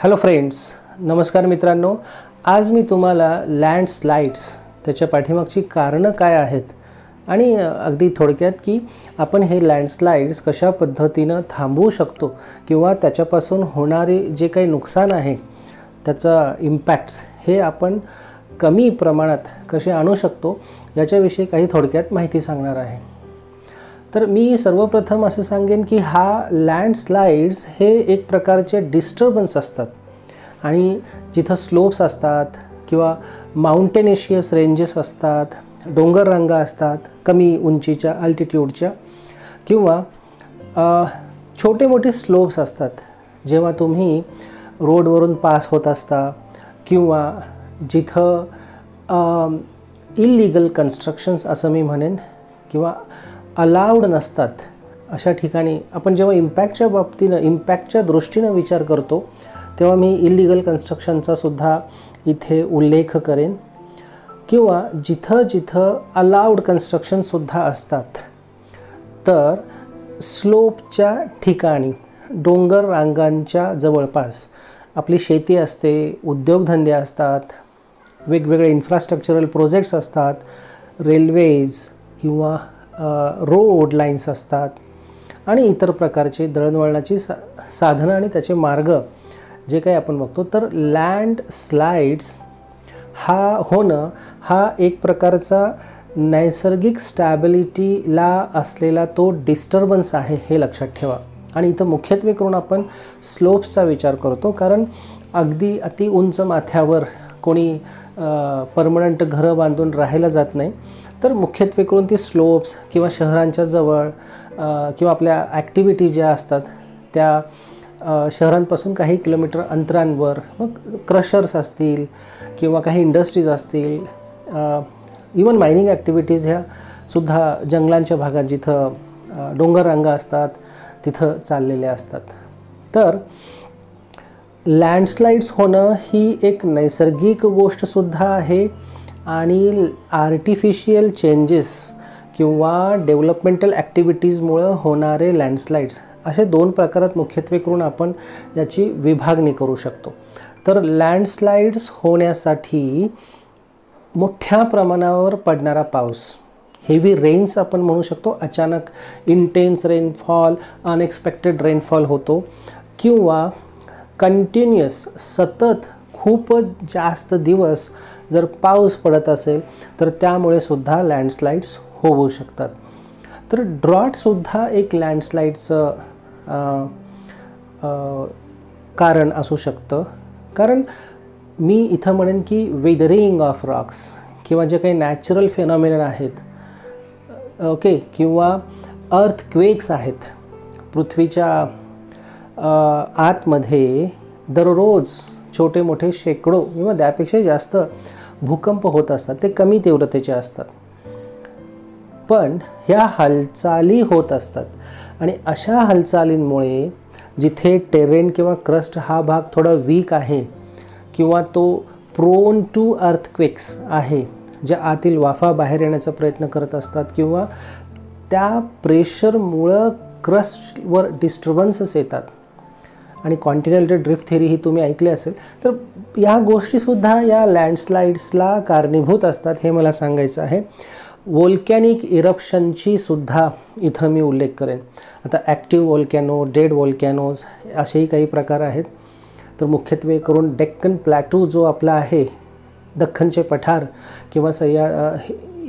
Hello friends, नमस्कार मित्रांनो. आज मी तुम्हाला लँडस्लाइड्स त्याच्या पाठीमागची कारणं काय आहेत आणि अगदी थोडक्यात की आपण हे लँडस्लाइड्स कशा पद्धतीनं थांबवू शकतो किंवा त्याच्यापासून होणारे जे काही नुकसान आहे त्याचा इम्पॅक्ट्स हे आपण कमी प्रमाणात कसे आणू शकतो याच्याविषयी काही थोडक्यात माहिती सांगणार आहे. तर मी सर्वप्रथम असं सांगेन की हा लँडस्लाइड्स हे एक प्रकारचे डिस्टर्बन्स असतात आणि जिथं स्लोप्स असतात किंवा माउंटेनेशियस रेंजेस असतात, डोंगर रांगा असतात कमी उंचीच्या अल्टिट्यूडच्या, किंवा छोटे मोठे स्लोप्स असतात जेव्हा तुम्ही रोडवरून पास होत असता किंवा जिथं इल्लीगल कन्स्ट्रक्शन्स असं मी म्हणेन किंवा अलाउड नसतात, अशा ठिकाणी आपण जेव्हा इम्पॅक्टच्या दृष्टीनं विचार करतो तेव्हा मी इल्लीगल कन्स्ट्रक्शनचा सुद्धा इथे उल्लेख करेन. किंवा जिथं अलाउड कन्स्ट्रक्शनसुद्धा असतात, तर स्लोपच्या ठिकाणी डोंगर रांगांच्या जवळपास आपली शेती असते, उद्योगधंदे असतात, वेगवेगळे इन्फ्रास्ट्रक्चरल प्रोजेक्ट्स असतात, रेल्वेज किंवा रोड लाईन्स असतात आणि इतर प्रकारचे दळणवळणाची साधनं आणि त्याचे मार्ग जे काही आपण बघतो. तर लँडस्लाइड्स होणं हा एक प्रकारचा नैसर्गिक स्टॅबिलिटीला असलेला तो डिस्टर्बन्स आहे, हे लक्षात ठेवा. आणि इथं मुख्यत्वे करून आपण स्लोप्सचा विचार करतो, कारण अगदी अति उंच माथ्यावर कोणी परमनंट घरं बांधून राहायला जात नाही. तर मुख्यत्वे करून ती स्लोप्स किंवा शहरांच्या जवळ किंवा आपल्या ॲक्टिव्हिटीज ज्या असतात त्या शहरांपासून काही किलोमीटर अंतरांवर मग क्रशर्स असतील किंवा काही इंडस्ट्रीज असतील, इवन मायनिंग ॲक्टिव्हिटीज ह्या सुद्धा जंगलांच्या भागात जिथं डोंगर रांगा असतात तिथं चाललेल्या असतात. तर लँडस्लाइड्स होणं ही एक नैसर्गिक गोष्टसुद्धा आहे आणि आर्टिफिशियल चेंजेस किंवा डेव्हलपमेंटल ॲक्टिव्हिटीजमुळं होणारे लँडस्लाइड्स असे दोन प्रकारात मुख्यत्वे करून आपण याची विभागणी करू शकतो. तर लँडस्लाइड्स होण्यासाठी मोठ्या प्रमाणावर पडणारा पाऊस, हेवी रेन्स आपण म्हणू शकतो, अचानक इंटेन्स रेनफॉल, अनएक्सपेक्टेड रेनफॉल होतो, किंवा कंटिन्युअस सतत खूप जास्त दिवस जर पाऊस पडत असेल तर त्यामुळे सुद्धा लँडस्लाइड्स होऊ शकतात. तर ड्रॉटसुद्धा एक लँडस्लाइडचं कारण असू शकतं, कारण मी इथं म्हणेन की वेदरिंग ऑफ रॉक्स किंवा जे काही नॅचरल फेनॉमिनन आहेत, ओके, किंवा अर्थक्वेक्स आहेत, पृथ्वीच्या आतमध्ये दररोज छोटे मोठे शेकडो किंवा त्यापेक्षा जास्त भूकंप होत असतात. ते कमी तीव्रतेचे असतात पण ह्या हालचाली होत असतात आणि अशा हालचालींमुळे जिथे टेरेन किंवा क्रस्ट हा भाग थोडा वीक आहे किंवा तो प्रोन टू अर्थक्वेक्स आहे, ज्या आतील वाफा बाहेर येण्याचा प्रयत्न करत असतात किंवा त्या प्रेशरमुळं क्रस्टवर डिस्टर्बन्सेस येतात आणि कॉन्टिनेंटल ड्रिफ्ट थेरी ही तुम्ही ऐकली असेल. तर या गोष्टीसुद्धा या लँडस्लाइड्सला कारणीभूत असतात, हे मला सांगायचं आहे. वोल्कॅनिक इरप्शनची सुद्धा इथं मी उल्लेख करेन. आता ॲक्टिव्ह वोल्कॅनो, डेड वोल्कॅनोज असेही काही प्रकार आहेत. तर मुख्यत्वे करून डेक्कन प्लॅटू जो आपला आहे, दख्खनचे पठार किंवा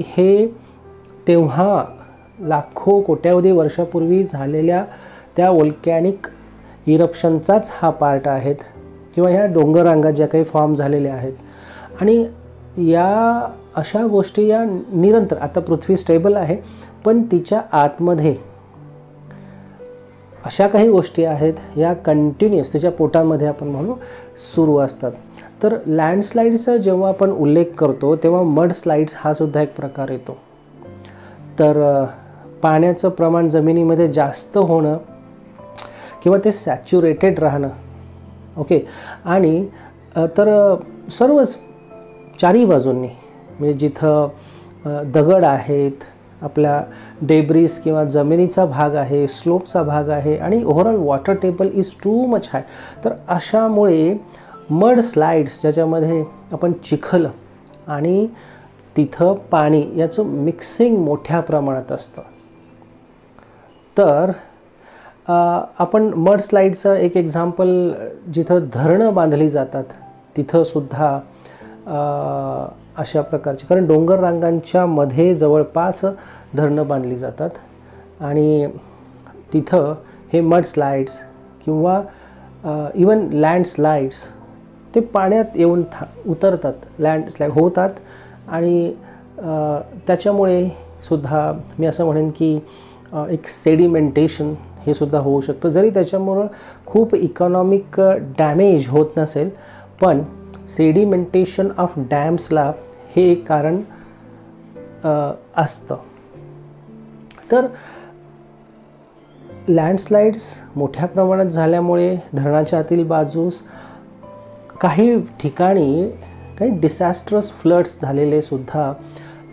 हे तेव्हा लाखो कोट्यावधी वर्षापूर्वी झालेल्या त्या वोल्कॅनिक इरप्शनचाच हा पार्ट आहेत किंवा ह्या डोंगर रांगा ज्या काही फॉर्म झालेल्या आहेत. आणि या अशा गोष्टी या निरंतर, आता पृथ्वी स्टेबल आहे पण तिच्या आतमध्ये अशा काही गोष्टी आहेत या कंटिन्युअस तिच्या पोटामध्ये आपण म्हणू सुरू असतात. तर लँडस्लाइड्सचा जेव्हा आपण उल्लेख करतो तेव्हा मड स्लाइड्स हा सुद्धा एक प्रकार येतो. तर पाण्याचं प्रमाण जमिनीमध्ये जास्त होणं किंवा ते सॅच्युरेटेड राहणं, ओके, आणि तर सर्वच चारही बाजूंनी म्हणजे जिथं दगड आहेत, आपल्या डेब्रिस किंवा जमिनीचा भाग आहे, स्लोपचा भाग आहे आणि overall water table is too much hi. तर अशामुळे मड स्लाइड्स ज्याच्यामध्ये आपण चिखल आणि तिथं पाणी याचं मिक्सिंग मोठ्या प्रमाणात असतं. तर आपण मड स्लाइडचं एक एक्झाम्पल जिथं धरणं बांधली जातात तिथंसुद्धा अशा प्रकारची, कारण डोंगर रांगांच्या मध्ये जवळपास धरणं बांधली जातात आणि तिथं हे मड स्लाइड्स किंवा इवन लँडस्लाइड्स ते पाण्यात येऊन उतरतात, लँडस्लाईड होतात आणि त्याच्यामुळे सुद्धा मी असं म्हणेन की एक सेडिमेंटेशन हे सुद्धा होऊ शकतं. जरी त्याच्यामुळं खूप इकॉनॉमिक डॅमेज होत नसेल, पण सेडिमेंटेशन ऑफ डॅम्सला हे एक कारण असतं. तर लँडस्लाइड्स मोठ्या प्रमाणात झाल्यामुळे धरणाच्या आतील बाजूस काही ठिकाणी काही डिसॅस्ट्रस फ्लड्स झालेले सुद्धा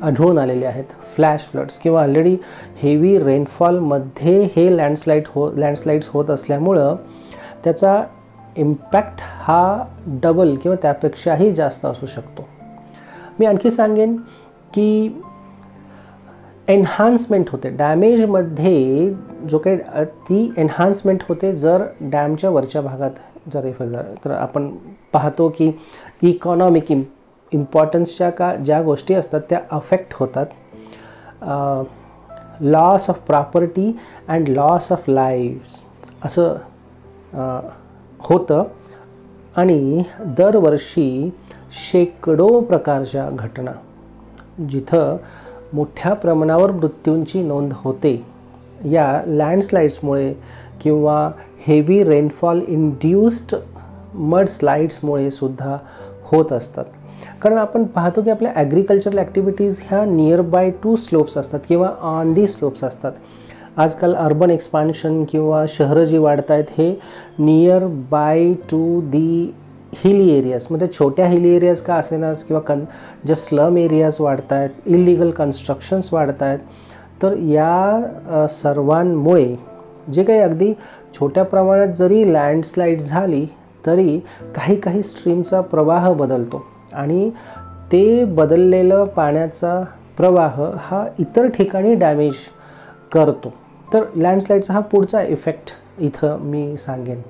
आढळून आलेले आहेत. फ्लॅश फ्लड्स किंवा ऑलरेडी हेवी रेनफॉलमध्ये हे लँडस्लाइड्स होत असल्यामुळं त्याचा इम्पॅक्ट हा डबल किंवा त्यापेक्षाही जास्त असू शकतो. मी आणखी सांगेन की एन्हान्समेंट होते डॅमेजमध्ये, जो काही ती एन्हान्समेंट होते जर डॅमच्या वरच्या भागात जर इफेक्ट झाला. तर आपण पाहतो की इकॉनॉमिक इम्पॉर्टन्सच्या ज्या गोष्टी असतात त्या अफेक्ट होतात. Loss of property and loss of lives असं होतं आणि दरवर्षी शेकडो प्रकारच्या घटना जिथं मोठ्या प्रमाणावर मृत्यूंची नोंद होते या लँडस्लाइड्समुळे किंवा हेवी रेनफॉल इंड्यूस्ड मड स्लाइड्समुळे सुद्धा होत असतात. कारण आपण पाहतो की आपल्या ॲग्रिकल्चरल ॲक्टिव्हिटीज ह्या नियर बाय टू स्लोप्स असतात किंवा ऑन दी स्लोप्स असतात. आजकाल अर्बन एक्सपान्शन किंवा शहरं जी वाढत आहेत हे near by to the hilly areas, म्हणजे छोट्या हिली एरियाज का असेनाच किंवा ज्या स्लम एरियाज वाढत आहेत, इलिगल कन्स्ट्रक्शन्स वाढत आहेत. तर या सर्वांमुळे जे काही अगदी छोट्या प्रमाणात जरी लँडस्लाईड झाली तरी काही स्ट्रीमचा प्रवाह बदलतो आणि ते बदललेलं पाण्याचा प्रवाह हा इतर ठिकाणी डॅमेज करतो. तर लँडस्लाईडचा हा पुढचा इफेक्ट इथं मी सांगेन.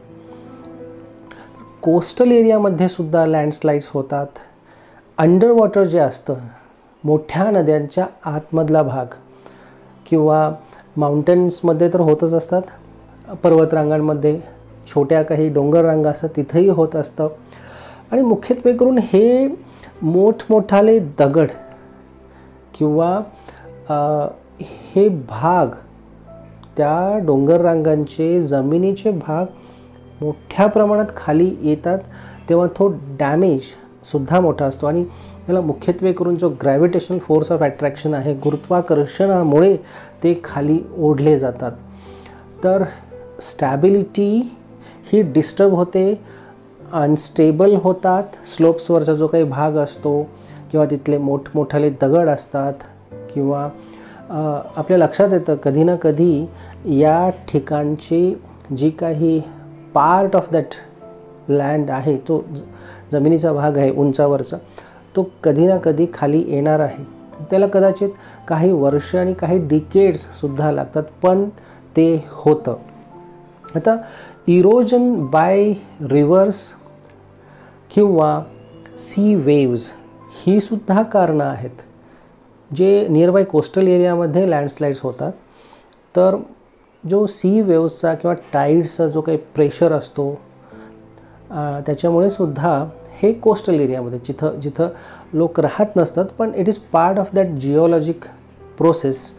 कोस्टल एरियामध्ये सुद्धा लँडस्लाइड्स होतात. अंडर वॉटर जे असतं, मोठ्या नद्यांच्या आतमधला भाग किंवा माउंटन्समध्ये तर होतच असतात, पर्वतरांगांमध्ये छोट्या काही डोंगर रांगा असतात तिथंही होत असतं. आणि मुख्यत्वे करून हे मोठमोठाले दगड किंवा हे भाग, त्या डोंगर रांगांचे जमिनीचे भाग मोठ्या प्रमाणात खाली येतात तेव्हा तो डॅमेजसुद्धा मोठा असतो. आणि याला मुख्यत्वे करून जो ग्रॅव्हिटेशनल फोर्स ऑफ अट्रॅक्शन आहे, गुरुत्वाकर्षणामुळे ते खाली ओढले जातात. तर स्टॅबिलिटी ही डिस्टर्ब होते, अनस्टेबल होतात. स्लोप्सवरचा जो काही भाग असतो किंवा तिथले मोठमोठाले दगड असतात किंवा आपल्या लक्षात येतं कधी ना कधी या ठिकाणची जी काही पार्ट ऑफ दॅट लँड आहे, तो जमिनीचा भाग आहे उंचावरचा, तो कधी ना कधी खाली येणार आहे. त्याला कदाचित काही वर्ष आणि काही डिकेड्ससुद्धा लागतात, पण ते होतं. आता इरोजन बाय रिव्हर्स किंवा सी वेव्ज ही सुद्धा कारणं आहेत जे नियर बाय कोस्टल एरियामध्ये लँडस्लाइड्स होतात. तर जो सी वेव्सचा किंवा टाईड्सचा जो काही प्रेशर असतो त्याच्यामुळे सुद्धा हे कोस्टल एरियामध्ये जिथं लोक राहत नसतात, पण it is part of that geologic process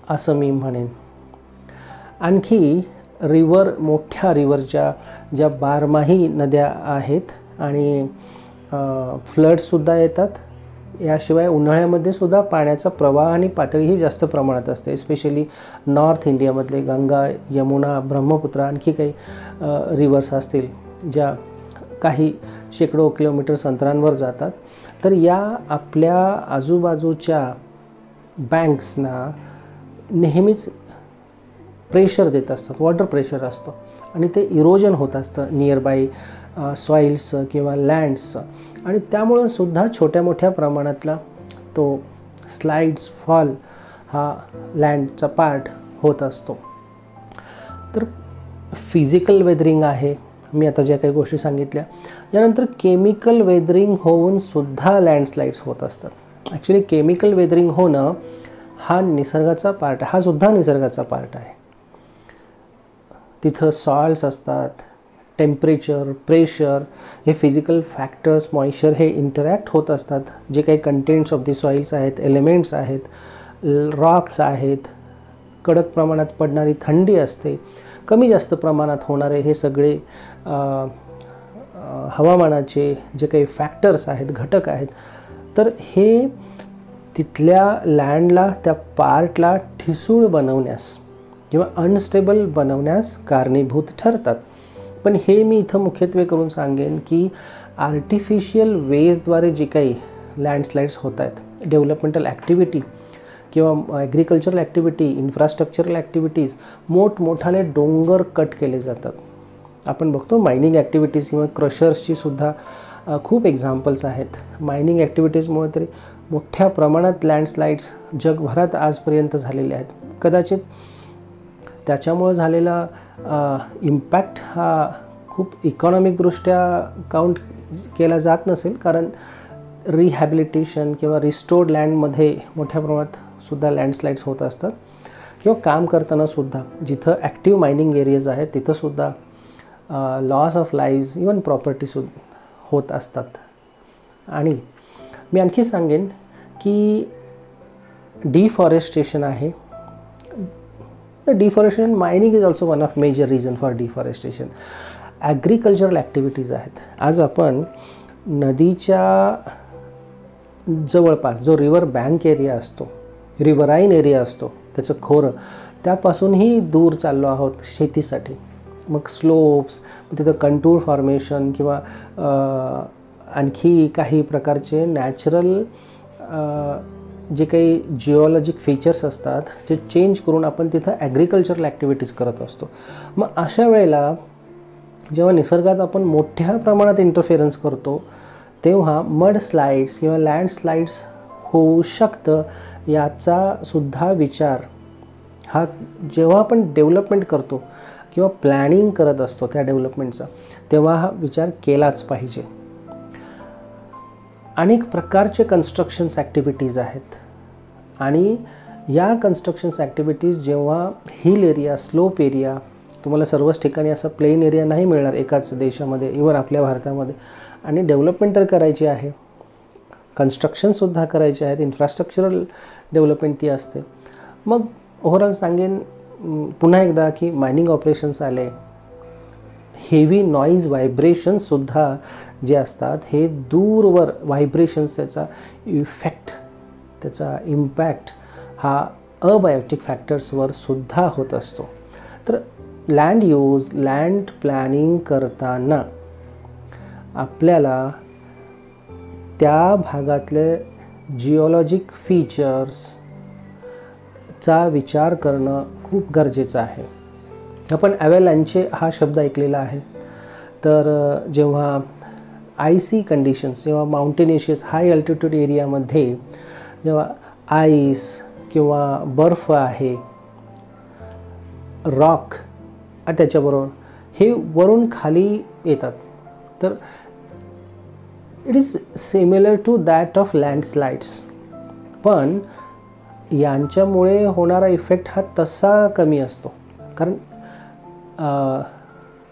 असं मी म्हणेन. आणखी मोठ्या रिव्हरच्या ज्या बारमाही नद्या आहेत आणि फ्लड्ससुद्धा येतात. याशिवाय उन्हाळ्यामध्ये सुद्धा पाण्याचा प्रवाह आणि पातळीही जास्त प्रमाणात असते. एस्पेशली नॉर्थ इंडियामधले गंगा, यमुना, ब्रह्मपुत्र, आणखी काही रिव्हर्स असतील ज्या काही शेकडो किलोमीटर्स अंतरांवर जातात. तर या आपल्या आजूबाजूच्या बँक्सना नेहमीच प्रेशर देत असतात, वॉटर प्रेशर असतं आणि ते इरोजन होत असतं नियर बाय सॉईल्सचं किंवा लँड्सचं, आणि त्यामुळं सुद्धा छोट्या मोठ्या प्रमाणातला तो स्लाइड्स फॉल हा लँडचा पार्ट होत असतो. तर फिजिकल वेदरिंग आहे, मी आता ज्या काही गोष्टी सांगितल्या. यानंतर केमिकल वेदरिंग होऊन सुद्धा लँडस्लाईड्स होत असतात. ॲक्च्युली केमिकल वेदरिंग होणं हा निसर्गाचा पार्ट आहे, हा सुद्धा निसर्गाचा पार्ट आहे. तिथं सॉइल्स असतात, टेम्परेचर, प्रेशर, हे फिजिकल फॅक्टर्स, मॉइश्चर हे इंटरॅक्ट होत असतात. जे काही कंटेंट्स ऑफ दी सॉइल्स आहेत, एलिमेंट्स आहेत, रॉक्स आहेत, कडक प्रमाणात पडणारी थंडी असते, कमी जास्त प्रमाणात होणारे हे सगळे हवामानाचे जे काही फॅक्टर्स आहेत, घटक आहेत, तर हे तिथल्या लँडला, त्या पार्टला ठिसूळ बनवण्यास किंवा अनस्टेबल बनवण्यास कारणीभूत ठरतात. पण हे मी इथं मुख्यत्वे करून सांगेन की आर्टिफिशियल वेजद्वारे जे काही लँडस्लाईड्स होत आहेत, डेव्हलपमेंटल ॲक्टिव्हिटी किंवा ॲग्रिकल्चरल ॲक्टिव्हिटी, इन्फ्रास्ट्रक्चरल ॲक्टिव्हिटीज, मोठमोठाले डोंगर कट केले जातात. आपण बघतो मायनिंग ॲक्टिव्हिटीज किंवा क्रशर्सची सुद्धा खूप एक्झाम्पल्स आहेत. मायनिंग ॲक्टिव्हिटीजमुळे तरी मोठ्या प्रमाणात लँडस्लाईड्स जगभरात आजपर्यंत झालेले आहेत. कदाचित त्याच्यामुळे झालेला इम्पॅक्ट हा खूप इकॉनॉमिकदृष्ट्या काउंट केला जात नसेल, कारण रिहॅबिलिटेशन किंवा रिस्टोर्ड लँडमध्ये मोठ्या प्रमाणात सुद्धा लँडस्लाईड्स होत असतात, किंवा काम करताना सुद्धा जिथं ॲक्टिव्ह मायनिंग एरियाज आहेत तिथंसुद्धा लॉस ऑफ लाईव्स, इवन प्रॉपर्टीसुद्धा होत असतात. आणि मी आणखी सांगेन की डिफॉरेस्टेशन आहे. Deforestation, mining is also one of major reason for deforestation. Agricultural activities आहेत. आज आपण नदीच्या जवळपास जो रिव्हर बँक एरिया असतो, रिव्हराईन एरिया असतो, त्याचं खोरं, त्यापासूनही दूर चाललो आहोत शेतीसाठी. मग स्लोप्स, तिथं कंटूर फॉर्मेशन किंवा आणखी काही प्रकारचे नॅचरल जे काही जिओलॉजिक फीचर्स असतात जे चेंज करून आपण तिथं ॲग्रिकल्चरल ॲक्टिव्हिटीज करत असतो. मग अशा वेळेला जेव्हा निसर्गात आपण मोठ्या प्रमाणात इंटरफेरन्स करतो तेव्हा मड स्लाईड्स किंवा लँडस्लाईड्स होऊ शकतं, याचा सुद्धा विचार हा जेव्हा आपण डेव्हलपमेंट करतो किंवा प्लॅनिंग करत असतो त्या डेव्हलपमेंटचा, तेव्हा हा विचार केलाच पाहिजे. अनेक प्रकारचे कन्स्ट्रक्शन्स ॲक्टिव्हिटीज आहेत आणि या कन्स्ट्रक्शन्स ॲक्टिव्हिटीज जेव्हा हिल एरिया, स्लोप एरिया, तुम्हाला सर्वच ठिकाणी असा प्लेन एरिया नाही मिळणार एकाच देशामध्ये, इव्हन आपल्या भारतामध्ये, आणि डेव्हलपमेंट तर करायची आहे, कन्स्ट्रक्शनसुद्धा करायचे आहेत, इन्फ्रास्ट्रक्चरल डेव्हलपमेंट ती असते. मग ओव्हरऑल सांगेन पुन्हा एकदा की मायनिंग ऑपरेशन्स आले, हेवी नॉईज व्हायब्रेशन्ससुद्धा जे असतात हे दूरवर व्हायब्रेशन्स, त्याचा इफेक्ट, त्याचा इम्पॅक्ट हा अबायोटिक फॅक्टर्सवर सुद्धा होत असतो. तर लँड यूज, लँड प्लॅनिंग करताना आपल्याला त्या भागातले जिओलॉजिक फीचर्सचा विचार करणं खूप गरजेचं आहे. आपण ॲव्हलांचे हा शब्द ऐकलेला आहे. तर जेव्हा आयसी कंडिशन्स, जेव्हा माउंटेनिशियस हाय अल्टिट्यूड एरियामध्ये जेव्हा आईस किंवा बर्फ आहे, रॉक त्याच्याबरोबर हे वरून खाली येतात, तर it is similar to that of landslides. पण यांच्यामुळे होणारा इफेक्ट हा तसा कमी असतो, कारण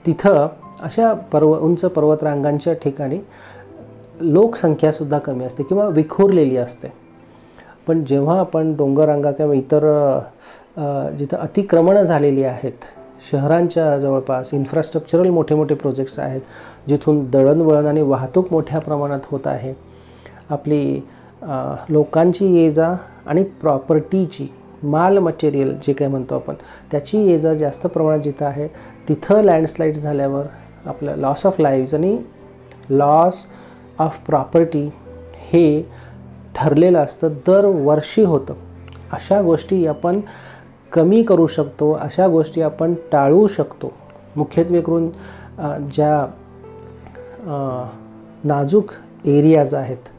तिथं अशा उंच पर्वतरांगांच्या ठिकाणी लोकसंख्यासुद्धा कमी असते किंवा विखुरलेली असते. पण जेव्हा आपण डोंगररांगा किंवा इतर जिथं अतिक्रमणं झालेली आहेत, शहरांच्या जवळपास इन्फ्रास्ट्रक्चरल मोठे मोठे प्रोजेक्ट्स आहेत, जिथून दळणवळण आणि वाहतूक मोठ्या प्रमाणात होत आहे, आपली लोकांची ये जा आणि प्रॉपर्टीची, माल मटेरियल जे काही म्हणतो आपण, त्याची ये जा जास्त प्रमाणात जिथं आहे, तिथं लँडस्लाईड्स झाल्यावर आपलं लॉस ऑफ लाईव्स आणि लॉस ऑफ प्रॉपर्टी हे ठरलेलं असतं, दरवर्षी होतं. अशा गोष्टी आपण कमी करू शकतो, अशा गोष्टी आपण टाळू शकतो. मुख्यत्वे करून ज्या नाजूक एरियाज आहेत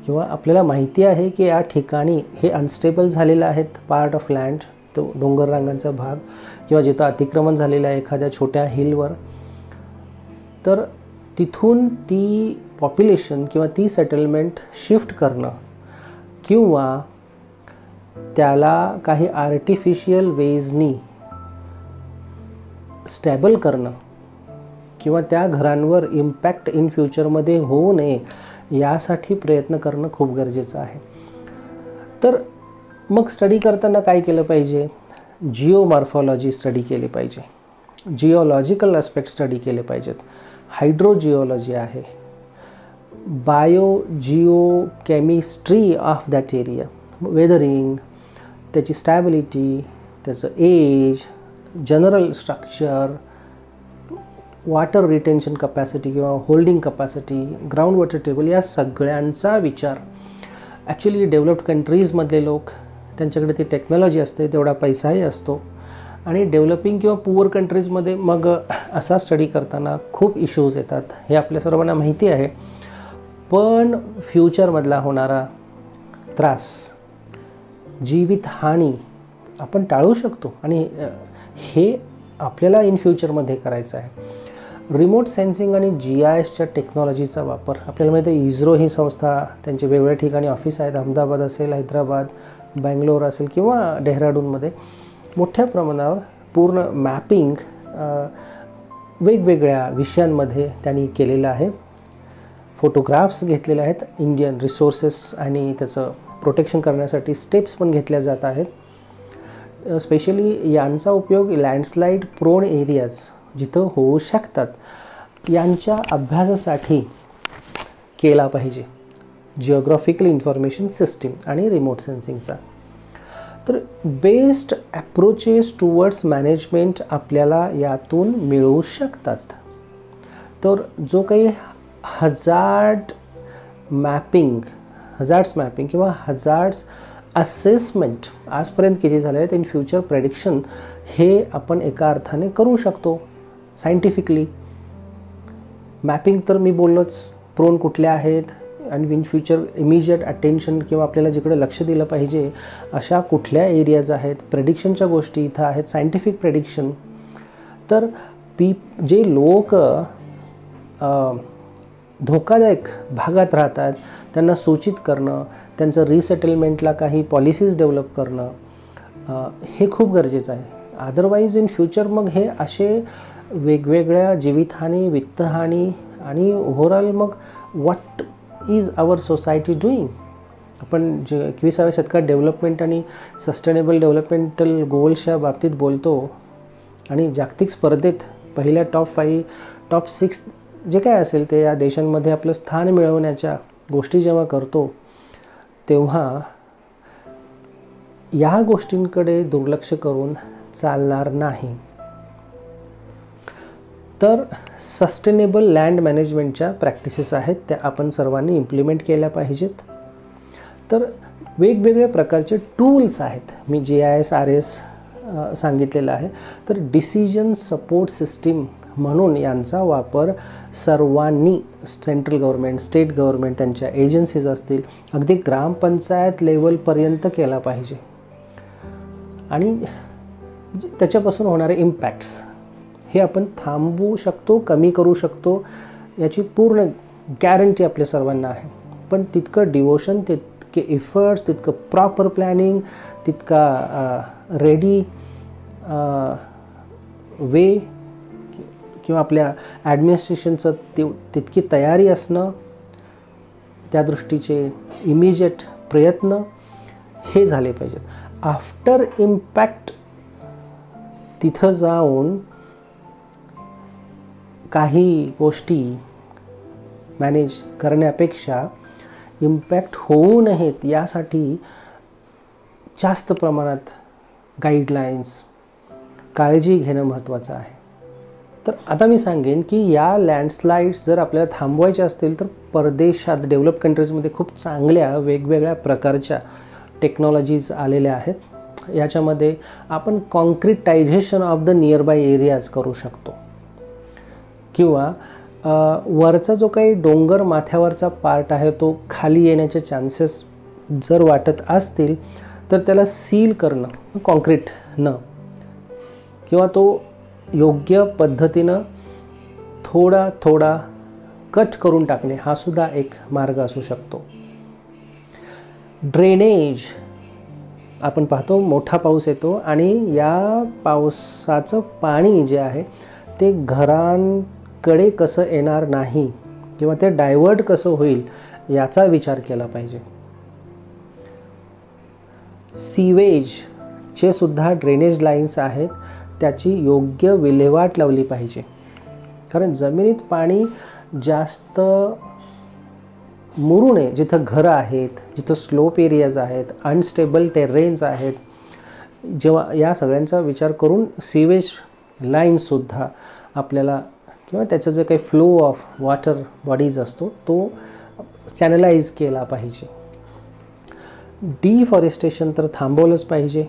किंवा आपल्याला माहिती आहे की या ठिकाणी हे अनस्टेबल झालेलं आहेत, पार्ट ऑफ लँड, तो डोंगर रांगांचा भाग किंवा जिथं अतिक्रमण झालेलं आहे एखाद्या छोट्या हिलवर, तर तिथून ती पॉप्युलेशन किंवा ती सेटलमेंट शिफ्ट करणं किंवा त्याला काही आर्टिफिशियल वेजनी स्टॅबल करणं किंवा त्या घरांवर इम्पॅक्ट इन फ्युचरमध्ये होऊ नये यासाठी प्रयत्न करणं खूप गरजेचं आहे. तर मग स्टडी करताना काय केलं पाहिजे? जिओमॉर्फॉलॉजी स्टडी केली पाहिजे, जिओलॉजिकल ॲस्पेक्ट स्टडी केले पाहिजेत, हायड्रोजिओलॉजी आहे, biochemistry of that area, weathering, त्याची स्टॅबिलिटी, त्याचं age, general structure, water retention capacity किंवा holding capacity, ground water table, या सगळ्यांचा विचार. ॲक्च्युली डेव्हलप्ड कंट्रीजमधले लोक, त्यांच्याकडे ती टेक्नॉलॉजी असते, तेवढा पैसाही असतो, आणि डेव्हलपिंग किंवा पुअर कंट्रीजमध्ये मग असा स्टडी करताना खूप इश्यूज येतात, हे आपल्या सर्वांना माहिती आहे. पण फ्युचरमधला होणारा त्रास, जीवितहानी आपण टाळू शकतो, आणि हे आपल्याला इन फ्युचरमध्ये करायचं आहे. रिमोट सेन्सिंग आणि GISच्या टेक्नॉलॉजीचा वापर, आपल्याला माहिती आहे इस्रो ही संस्था, त्यांचे वेगवेगळ्या ठिकाणी ऑफिस आहेत, अहमदाबाद असेल, हैदराबाद, बँगलोर असेल किंवा डेहराडूनमध्ये मोठ्या प्रमाणावर पूर्ण मॅपिंग वेगवेगळ्या विषयांमध्ये त्यांनी केलेलं आहे. फोटोग्राफ्स घेतलेले आहेत, इंडियन रिसोर्सेस आणि त्याचं प्रोटेक्शन करण्यासाठी स्टेप्स पण घेतल्या जात आहेत. स्पेशली यांचा उपयोग लँडस्लाईड प्रोन एरियाज जिथं होऊ शकतात यांच्या अभ्यासासाठी केला पाहिजे, जिओग्राफिकल इन्फॉर्मेशन सिस्टीम आणि रिमोट सेन्सिंगचा. तर बेस्ट ॲप्रोचेस टुवर्ड्स मॅनेजमेंट आपल्याला यातून मिळू शकतात. तर जो काही हजार्ड्स मॅपिंग किंवा हजार्ड्स असेसमेंट आजपर्यंत किती झाले आहेत, इन फ्युचर प्रेडिक्शन हे आपण एका अर्थाने करू शकतो सायंटिफिकली. मॅपिंग तर मी बोललोच, प्रोन कुठल्या आहेत आणि इन फ्युचर इमिजिएट अटेन्शन किंवा आपल्याला जिकडे लक्ष दिलं पाहिजे अशा कुठल्या एरियाज आहेत, प्रेडिक्शनच्या गोष्टी इथं आहेत, सायंटिफिक प्रेडिक्शन. तर जे लोक धोकादायक भागात राहतात त्यांना सूचित करणं, त्यांचं रिसेटलमेंटला काही पॉलिसीज डेव्हलप करणं हे खूप गरजेचं आहे. अदरवाईज इन फ्युचर मग हे असे वेगवेगळ्या जीवितहानी, वित्तहानी आणि ओव्हरऑल मग what is our society doing. आपण जे 21व्या शतकात डेव्हलपमेंट आणि सस्टेनेबल डेव्हलपमेंटल गोल्सच्या बाबतीत बोलतो आणि जागतिक स्पर्धेत पहिल्या टॉप 5, टॉप 6 जे काय असेल ते या देशांमध्ये आपलं स्थान मिळवण्याच्या गोष्टी जेव्हा करतो तेव्हा या गोष्टींकडे दुर्लक्ष करून चालणार नाही. तर सस्टेनेबल लँड मॅनेजमेंटच्या प्रॅक्टिसेस आहेत त्या आपण सर्वांनी इम्प्लिमेंट केल्या पाहिजेत. तर वेगवेगळ्या प्रकारचे टूल्स आहेत, मी GIS-RS सांगितलेलं आहे. तर डिसिजन सपोर्ट सिस्टीम म्हणून यांचा वापर सर्वांनी, सेंट्रल गव्हर्नमेंट, स्टेट गव्हर्नमेंट, त्यांच्या एजन्सीज असतील, अगदी ग्रामपंचायत लेवलपर्यंत केला पाहिजे. आणि त्याच्यापासून होणारे इम्पॅक्ट्स हे आपण थांबवू शकतो, कमी करू शकतो, याची पूर्ण गॅरंटी आपल्या सर्वांना आहे. पण तितकं डिवोशन, तितके एफर्ट्स, तितकं प्रॉपर प्लॅनिंग, तितका रेडी वे किंवा आपल्या ॲडमिनिस्ट्रेशनचं तितकी तयारी असणं, त्या दृष्टीचे इमिजिएट प्रयत्न हे झाले पाहिजेत. आफ्टर इम्पॅक्ट तिथं जाऊन काही गोष्टी मॅनेज करण्यापेक्षा इम्पॅक्ट होऊ नयेत यासाठी जास्त प्रमाणात गाईडलाईन्स, काळजी घेणं महत्त्वाचं आहे. तर आता मी सांगेन की या लँडस्लाईड्स जर आपल्याला थांबवायच्या असतील तर परदेशात, डेव्हलप कंट्रीजमध्ये खूप चांगल्या वेगवेगळ्या प्रकारच्या टेक्नॉलॉजीज आलेल्या आहेत. याच्यामध्ये आपण कॉन्क्रिटायझेशन ऑफ द नियरबाय एरियाज करू शकतो, किंवा वरचा जो काही डोंगर माथ्यावरचा पार्ट आहे तो खाली येण्याचे चान्सेस जर वाटत असतील तर त्याला सील करणं कॉन्क्रीटनं, किंवा तो योग्य पद्धतीनं थोडा थोडा कट करून टाकणे हा सुद्धा एक मार्ग असू शकतो. ड्रेनेज, आपण पाहतो मोठा पाऊस येतो आणि या पावसाचं पाणी जे आहे ते घरांकडे कसं येणार नाही किंवा ते डायव्हर्ट कसं होईल याचा विचार केला पाहिजे. सीवेजचे सुद्धा ड्रेनेज लाईन्स आहेत, त्याची योग्य विल्हेवाट लावली पाहिजे. कारण जमिनीत पाणी जास्त मुरू नये, जिथं घरं आहेत, जिथं स्लोप एरियाज आहेत, अनस्टेबल टेरेन्स आहेत, जेव्हा या सगळ्यांचा विचार करून सीवेज लाईनसुद्धा आपल्याला किंवा त्याचं जे काही फ्लो ऑफ वॉटर बॉडीज असतो तो चॅनलाइज केला पाहिजे. डिफॉरेस्टेशन तर थांबवलंच पाहिजे.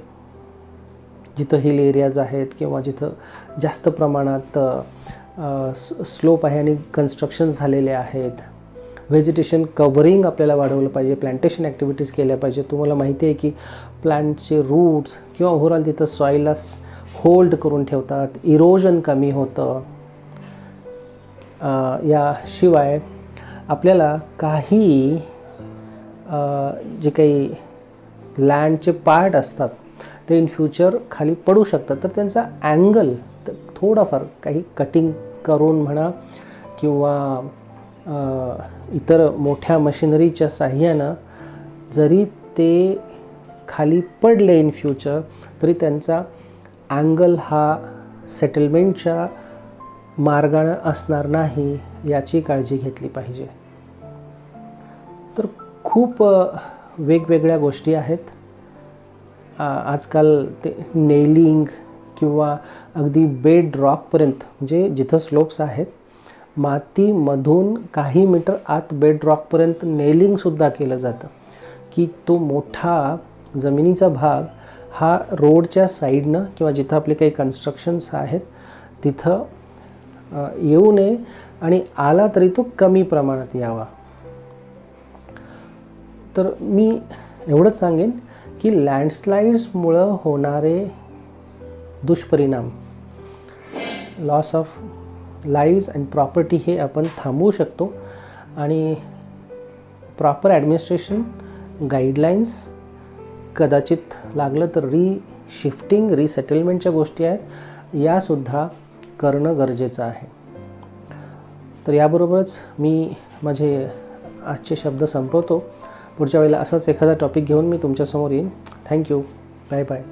जिथं हिल एरियाज आहेत किंवा जिथं जास्त प्रमाणात स्लोप आहे आणि कन्स्ट्रक्शन झालेले आहेत, व्हेजिटेशन कव्हरिंग आपल्याला वाढवलं पाहिजे, प्लांटेशन ॲक्टिव्हिटीज केल्या पाहिजे. तुम्हाला माहिती आहे की प्लांटचे रूट्स किंवा ओव्हरऑल तिथं सॉईलला होल्ड करून ठेवतात, इरोजन कमी होतं. याशिवाय आपल्याला काही जे काही लँडचे पार्ट असतात ते इन फ्युचर खाली पडू शकतात, तर त्यांचा अँगल थोडाफार काही कटिंग करून म्हणा किंवा इतर मोठ्या मशिनरीच्या साह्यानं जरी ते खाली पडले इन फ्युचर तरी त्यांचा अँगल हा सेटलमेंटच्या मार्गानं असणार नाही याची काळजी घेतली पाहिजे. तर खूप वेगवेगळ्या गोष्टी आहेत. आजकाल ते नेलिंग किंवा अगदी बेड रॉकपर्यंत, म्हणजे जिथं स्लोप्स आहेत मातीमधून काही मीटर आत बेड रॉकपर्यंत नेलिंगसुद्धा केलं जातं की तो मोठा जमिनीचा भाग हा रोडच्या साईडनं किंवा जिथं आपले काही कन्स्ट्रक्शन्स आहेत तिथं येऊ नये आणि आला तरी तो कमी प्रमाणात यावा. तर मी एवढंच सांगेन की लँडस्लाईड्समुळं होणारे दुष्परिणाम, loss of lives and property हे आपण थांबवू शकतो. आणि प्रॉपर ॲडमिनिस्ट्रेशन गाईडलाईन्स, कदाचित लागलं तर रिशिफ्टिंग रिसेटलमेंटच्या गोष्टी आहेत, यासुद्धा करणं गरजेचं आहे. तर याबरोबरच मी माझे आजचे शब्द संपवतो. पुढच्या वेळेला असाच एखादा टॉपिक घेऊन मी तुमच्यासमोर येईन. थँक्यू. Bye bye.